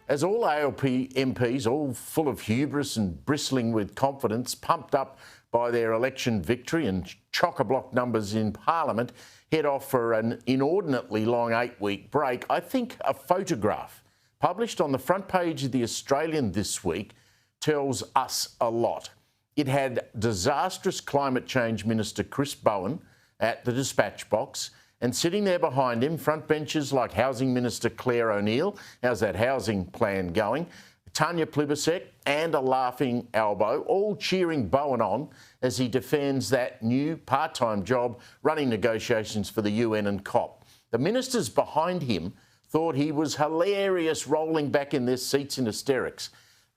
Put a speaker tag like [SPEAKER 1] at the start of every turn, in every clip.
[SPEAKER 1] As all ALP MPs, all full of hubris and bristling with confidence, pumped up by their election victory and chock-a-block numbers in Parliament, head off for an inordinately long 8-week break, I think a photograph published on the front page of The Australian this week tells us a lot. It had disastrous climate change Minister Chris Bowen at the dispatch box, and sitting there behind him, front benches like Housing Minister Claire O'Neill, how's that housing plan going, Tanya Plibersek and a laughing Albo, all cheering Bowen on as he defends that new part-time job running negotiations for the UN and COP. The ministers behind him thought he was hilarious, rolling back in their seats in hysterics.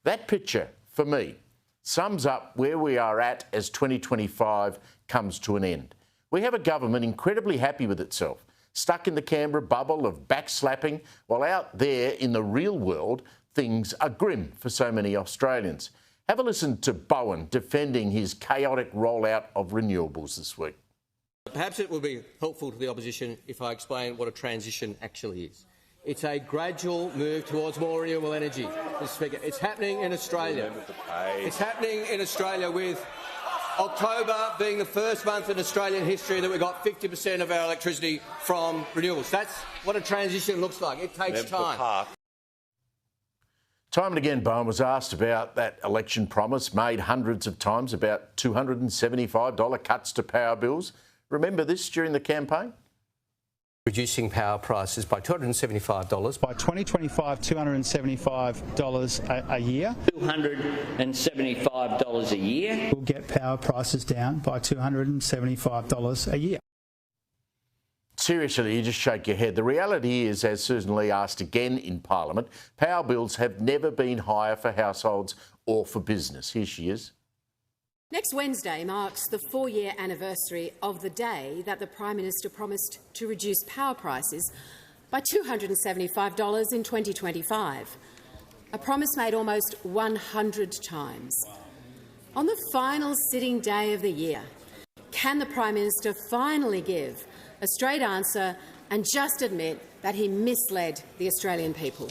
[SPEAKER 1] That picture, for me, sums up where we are at as 2025 comes to an end. We have a government incredibly happy with itself, stuck in the Canberra bubble of backslapping, while out there in the real world, things are grim for so many Australians. Have a listen to Bowen defending his chaotic rollout of renewables this week.
[SPEAKER 2] Perhaps it will be helpful to the opposition if I explain what a transition actually is. It's a gradual move towards more renewable energy, Mr. Speaker. It's happening in Australia. It's happening in Australia with October being the first month in Australian history that we got 50% of our electricity from renewables. That's what a transition looks like. It takes time.
[SPEAKER 1] Time and again, Bowen was asked about that election promise made hundreds of times about $275 cuts to power bills. Remember this during the campaign?
[SPEAKER 2] Reducing power prices by $275.
[SPEAKER 3] By 2025, $275 a year.
[SPEAKER 4] $275 a year.
[SPEAKER 3] We'll get power prices down by $275 a year.
[SPEAKER 1] Seriously, you just shake your head. The reality is, as Susan Ley asked again in Parliament, power bills have never been higher for households or for business. Here she is.
[SPEAKER 5] Next Wednesday marks the 4-year anniversary of the day that the Prime Minister promised to reduce power prices by $275 in 2025, a promise made almost 100 times. On the final sitting day of the year, can the Prime Minister finally give a straight answer and just admit that he misled the Australian people?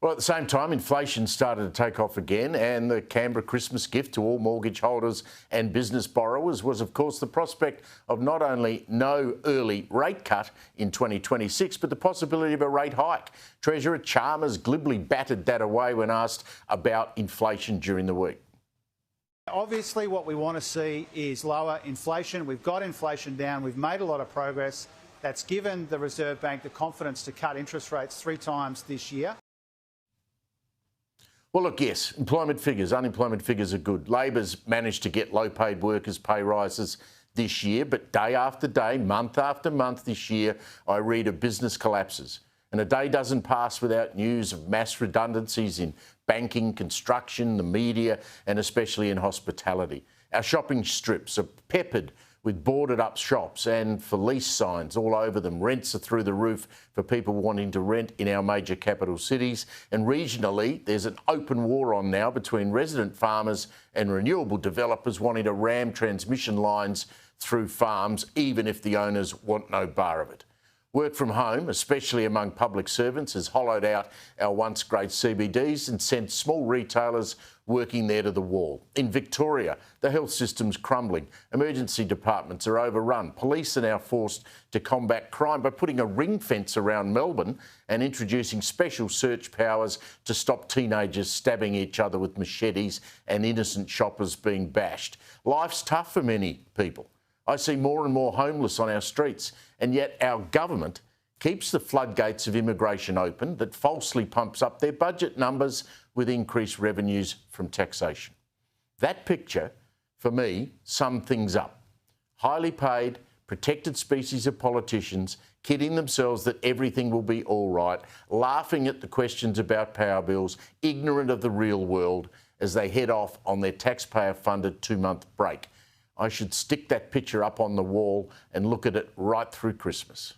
[SPEAKER 1] Well, at the same time, inflation started to take off again, and the Canberra Christmas gift to all mortgage holders and business borrowers was, of course, the prospect of not only no early rate cut in 2026, but the possibility of a rate hike. Treasurer Chalmers glibly batted that away when asked about inflation during the week.
[SPEAKER 6] Obviously, what we want to see is lower inflation. We've got inflation down. We've made a lot of progress. That's given the Reserve Bank the confidence to cut interest rates 3 times this year.
[SPEAKER 1] Well, look, yes, unemployment figures are good. Labor's managed to get low-paid workers pay rises this year, but day after day, month after month this year, I read of business collapses. And a day doesn't pass without news of mass redundancies in banking, construction, the media, and especially in hospitality. Our shopping strips are peppered with boarded-up shops and for lease signs all over them. Rents are through the roof for people wanting to rent in our major capital cities. And regionally, there's an open war on now between resident farmers and renewable developers wanting to ram transmission lines through farms, even if the owners want no bar of it. Work from home, especially among public servants, has hollowed out our once great CBDs and sent small retailers working there to the wall. In Victoria, the health system's crumbling. Emergency departments are overrun. Police are now forced to combat crime by putting a ring fence around Melbourne and introducing special search powers to stop teenagers stabbing each other with machetes and innocent shoppers being bashed. Life's tough for many people. I see more and more homeless on our streets, and yet our government keeps the floodgates of immigration open that falsely pumps up their budget numbers with increased revenues from taxation. That picture, for me, sums things up. Highly paid, protected species of politicians kidding themselves that everything will be all right, laughing at the questions about power bills, ignorant of the real world as they head off on their taxpayer-funded 2-month break. I should stick that picture up on the wall and look at it right through Christmas.